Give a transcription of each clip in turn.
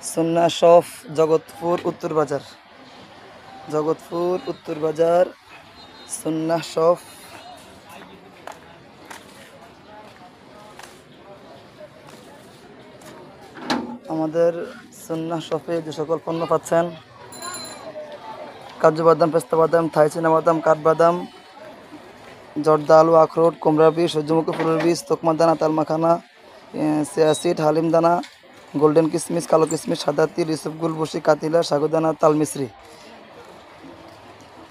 সুন্নাহ shop, Jagatpur উত্তর বাজার। জগৎপুর উত্তর বাজার সুন্নাহ শপ। আমাদের সুন্নাহ শপে যে সকল পণ্য পাচ্ছেন, কাজু বাদাম, পেস্তা বাদাম, থাই চীনা বাদাম, কাঠবাদাম, জর্দা, আলু, আখরোট, কুমড়া বীজ, সূর্যমুখী ফুলের বীজ, তোকমা দানা, তাল মাখানা, চিয়া সিড, হালিম দানা, গোল্ডেন কিশমিশ, কালো কিশমিশ, সাদা তিল, ইসুফ গুল, বসি, কাতিলা, সাগুদানা, তাল মিশ্রি,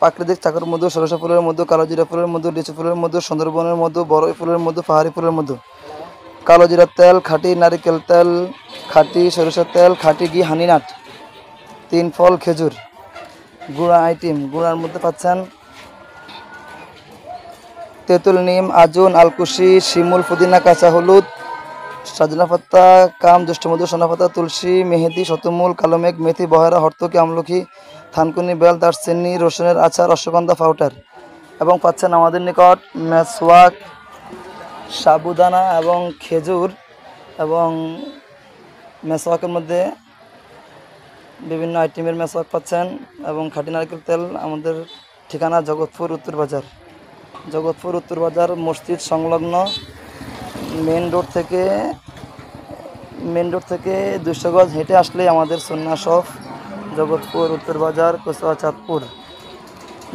প্রাকৃতিক চাকর মধু, সরষা ফুলের মধু, কালো জিরা ফুলের মধু, লিচু ফুলের মধু, সুন্দরবনের মধু, বড়ই ফুলের মধু, পাহাড়ি ফুলের মধু, কালো জিরার তেল, খাঁটি নারিকেল তেল, খাঁটি সরিষার তেল, খাঁটি ঘি, হানিনাট, 3 ফল খেজুর, গুঁড়া আইটেম। গুঁড়ার মধ্যে পাচ্ছেন তেঁতুল, নিম, আজুন, আলকুশি, শিমুল, পুদিনা, কাঁচা হলুদ, সজনা পাতা, কাম, জ্যৈষ্ঠমধু, সোনাপাতা, তুলসী, মেহেদি, শতমূল, কালোমেঘ, মেথি, বহেরা, হর্তকি, আমলকি, থানকুনি, বেল, দারচিনি, রসুনের আচার, অশ্বগন্ধা পাউডার। এবং পাচ্ছেন আমাদের নিকট মেসওয়াক, সাবুদানা এবং খেজুর। এবং মেসওয়াকের মধ্যে বিভিন্ন আইটেমের মেসওয়াক পাচ্ছেন এবং খাঁটি নারকেল তেল। আমাদের ঠিকানা জগৎপুর উত্তর বাজার। জগৎপুর উত্তর বাজার মসজিদ সংলগ্ন মেন রোড থেকে 200 গজ হেঁটে আসলেই আমাদের সুন্নাহ শপ। জগৎপুর উত্তর বাজার, কচুয়া, চাঁদপুর।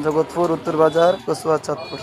জগৎপুর উত্তর বাজার, কচুয়া, চাঁদপুর।